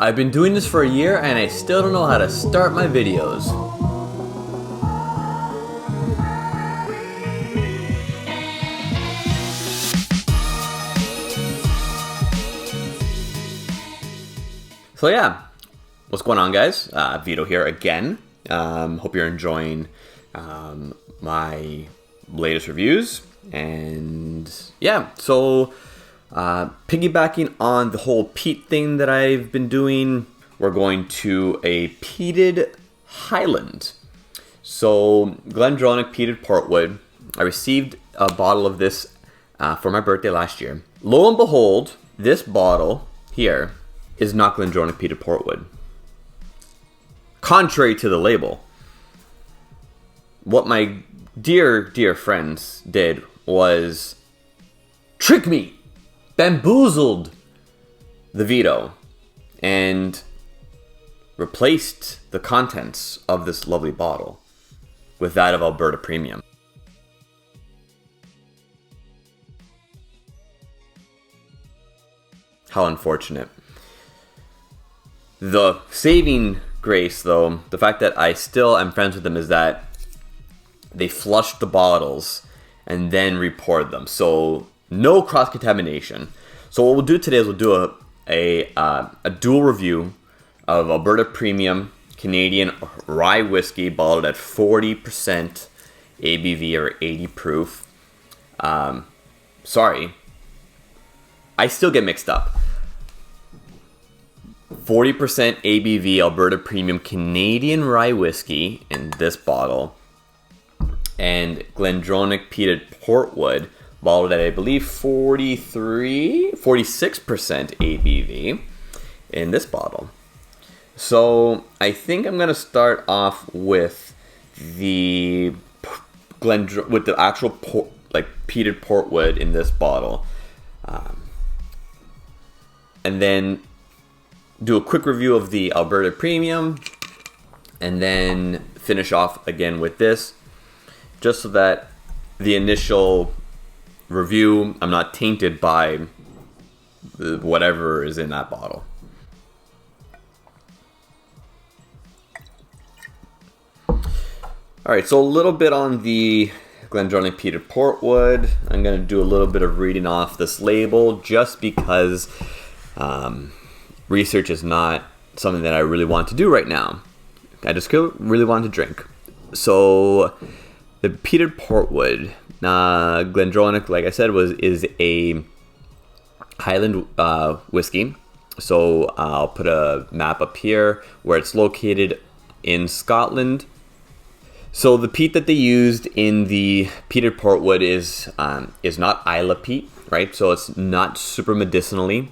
I've been doing this for a year and I still don't know how to start my videos. So yeah, what's going on, guys? Vito here again. Hope you're enjoying my latest reviews. And yeah, so piggybacking on the whole peat thing that I've been doing, we're going to a peated Highland. So Glendronach peated portwood. I received a bottle of this for my birthday last year. Lo and behold, this bottle here is not Glendronach peated portwood. Contrary to the label. What my dear friends did was trick me, bamboozled the Vito, and replaced the contents of this lovely bottle with that of Alberta Premium. How unfortunate. The saving grace, though, the fact that I still am friends with them, is that they flushed the bottles and then repoured them. So no cross-contamination. So what we'll do today is we'll do a dual review of Alberta Premium Canadian rye whiskey bottled at 40% ABV or 80 proof. Sorry, I still get mixed up. 40% ABV Alberta Premium Canadian rye whiskey in this bottle, and Glendronach peated portwood bottled at, I believe, 46% ABV in this bottle. So I think I'm gonna start off with the actual peated portwood in this bottle, and then do a quick review of the Alberta Premium, and then finish off again with this, just so that the initial review, I'm not tainted by whatever is in that bottle. Alright, so a little bit on the Glendronach peated portwood. I'm going to do a little bit of reading off this label, just because research is not something that I really want to do right now. I just really want to drink. So the peated portwood, Glendronach, like I said, is a Highland whiskey. So I'll put a map up here where it's located in Scotland. So the peat that they used in the peated portwood is not Isla peat, right? So it's not super medicinally.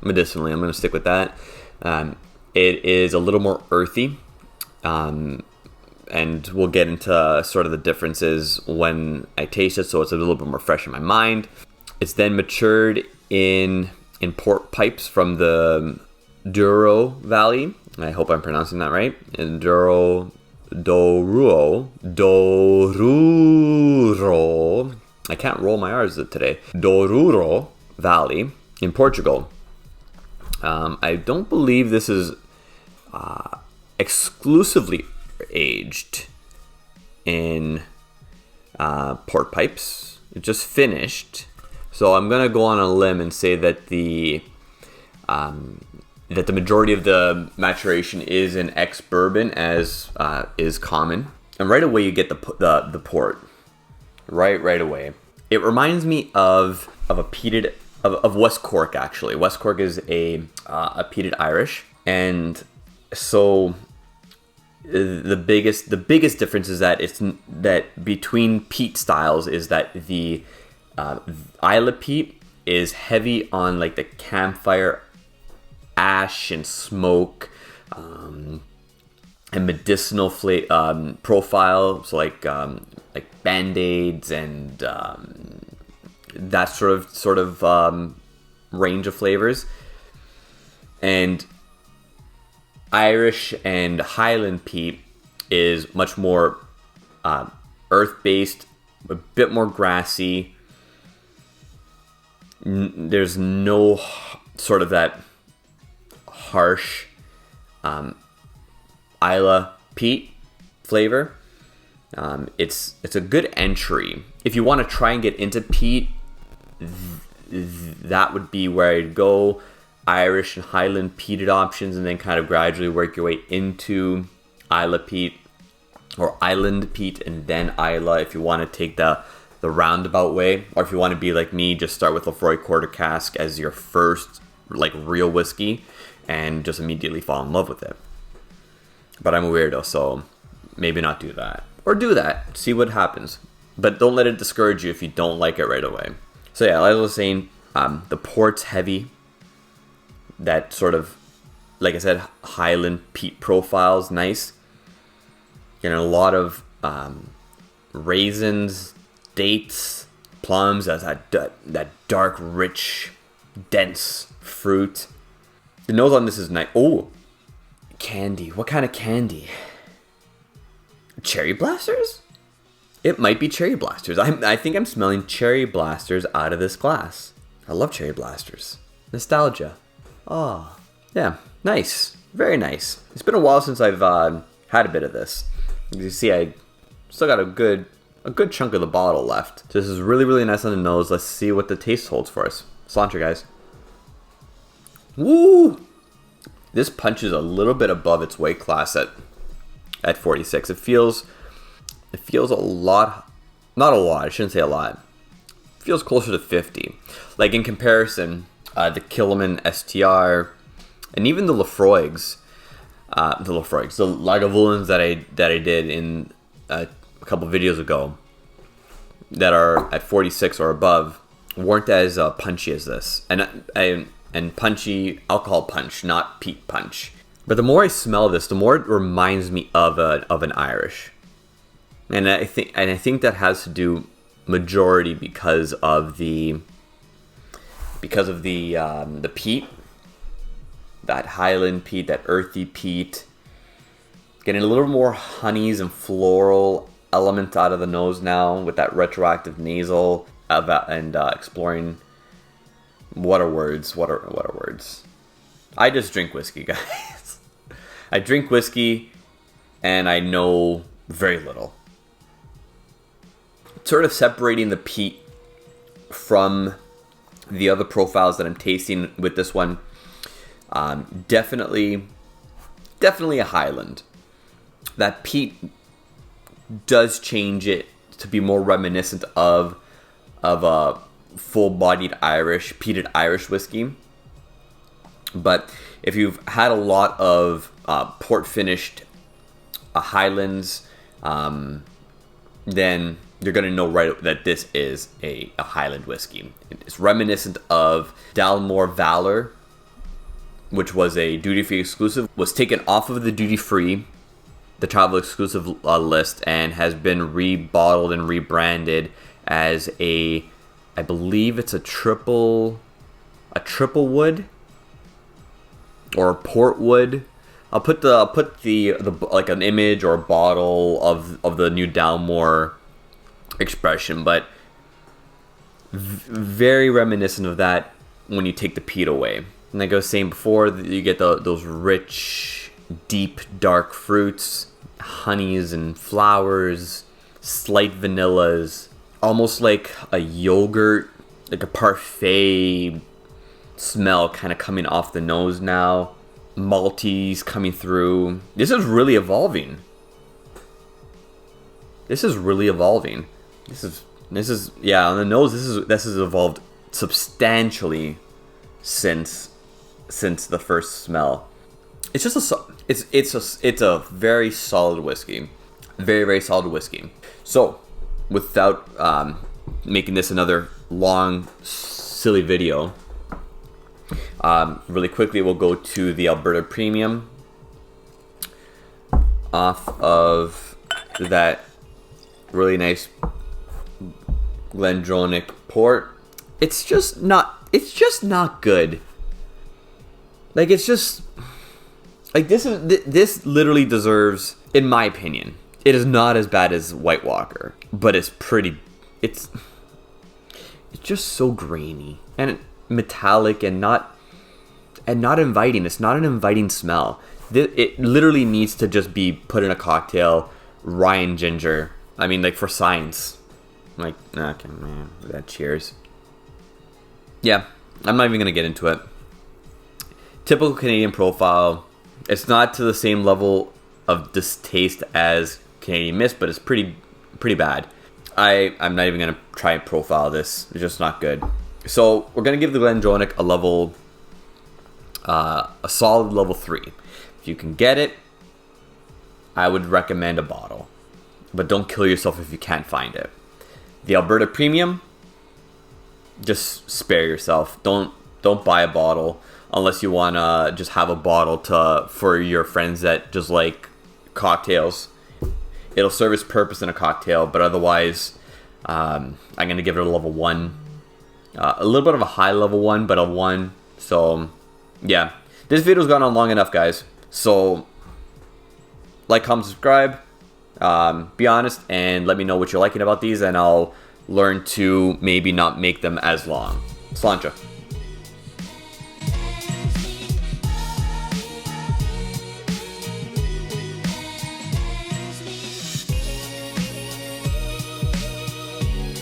I'm going to stick with that. It is a little more earthy, and we'll get into sort of the differences when I taste it, so it's a little bit more fresh in my mind. It's then matured in port pipes from the Douro Valley. I hope I'm pronouncing that right. In Douro. I can't roll my R's today. Douro Valley in Portugal. I don't believe this is exclusively aged in port pipes. It just finished. So I'm gonna go on a limb and say that the majority of the maturation is in ex-bourbon, as is common. And right away you get the port. Right away. It reminds me of a peated of West Cork, actually. West Cork is a peated Irish, and so the biggest difference is that that between peat styles is that the Isla peat is heavy on like the campfire ash and smoke, and medicinal profile, so like Band-Aids and that sort of range of flavors. And Irish and Highland peat is much more earth-based, a bit more grassy. There's no sort of that harsh Islay peat flavor. It's a good entry. If you want to try and get into peat, that would be where I'd go. Irish and Highland peated options, and then kind of gradually work your way into Islay peat or Island peat, and then Islay if you want to take the roundabout way, or if you want to be like me, just start with Lefroy Quarter Cask as your first like real whiskey and just immediately fall in love with it. But I'm a weirdo, so maybe not do that, or do that, see what happens, but don't let it discourage you if you don't like it right away. So yeah, like I was saying, the port's heavy. That sort of, like I said, Highland peat profile's nice. Getting a lot of raisins, dates, plums, as that dark, rich, dense fruit. The nose on this is nice. Oh, candy. What kind of candy? Cherry blasters? It might be cherry blasters. I think I'm smelling cherry blasters out of this glass. I love cherry blasters. Nostalgia. Oh, yeah, nice, very nice. It's been a while since I've had a bit of this. As you see, I still got a good chunk of the bottle left. So this is really, really nice on the nose. Let's see what the taste holds for us. Cilantro, guys. Woo! This punches a little bit above its weight class at 46. It feels a lot, not a lot. I shouldn't say a lot. It feels closer to 50. Like in comparison. The Killiman STR, and even the Lafroigs, the Lagavulins that I did in a couple videos ago, that are at 46 or above, weren't as punchy as this, and punchy alcohol punch, not peat punch. But the more I smell this, the more it reminds me of an Irish, and I think that has to do majority because of the peat, that Highland peat, that earthy peat, getting a little more honeys and floral element out of the nose now with that retroactive nasal, and exploring what are words. I just drink whiskey, guys. I drink whiskey and I know very little. Sort of separating the peat from the other profiles that I'm tasting with this one, definitely a Highland. That peat does change it to be more reminiscent of a full-bodied Irish, peated Irish whiskey. But if you've had a lot of port-finished Highlands, then you're going to know right that this is a Highland whiskey. It's reminiscent of Dalmore Valor, which was a duty-free exclusive, was taken off of the duty-free, the travel exclusive list, and has been rebottled and rebranded as I believe it's a triple wood or a port wood. I'll put the like an image or a bottle of the new Dalmore expression, but very reminiscent of that when you take the peat away. And like I was saying before, you get those rich, deep, dark fruits, honeys and flowers, slight vanillas, almost like a yogurt, like a parfait smell kind of coming off the nose now. Malties coming through. This is really evolving. This is yeah, on the nose, this has evolved substantially since the first smell. It's a very solid whiskey. Very, very solid whiskey. So, without making this another long, silly video, really quickly we'll go to the Alberta Premium off of that really nice Glendronach port. It's just not good. Like, it's just like this literally deserves, in my opinion, it is not as bad as White Walker, but it's just so grainy and metallic and not and not inviting. It's not an inviting smell. It literally needs to just be put in a cocktail, rye and ginger. I mean, like, for science. Like, okay, man, that cheers. Yeah, I'm not even going to get into it. Typical Canadian profile. It's not to the same level of distaste as Canadian Mist, but it's pretty bad. I'm not even going to try and profile this. It's just not good. So we're going to give the Glendronach a solid level 3. If you can get it, I would recommend a bottle. But don't kill yourself if you can't find it. The Alberta Premium, just spare yourself. Don't buy a bottle unless you want to just have a bottle for your friends that just like cocktails. It'll serve its purpose in a cocktail, but otherwise, I'm going to give it a level 1. A little bit of a high level 1, but a 1. So, yeah. This video's gone on long enough, guys. So, like, comment, subscribe. Be honest and let me know what you're liking about these, and I'll learn to maybe not make them as long. Slancha.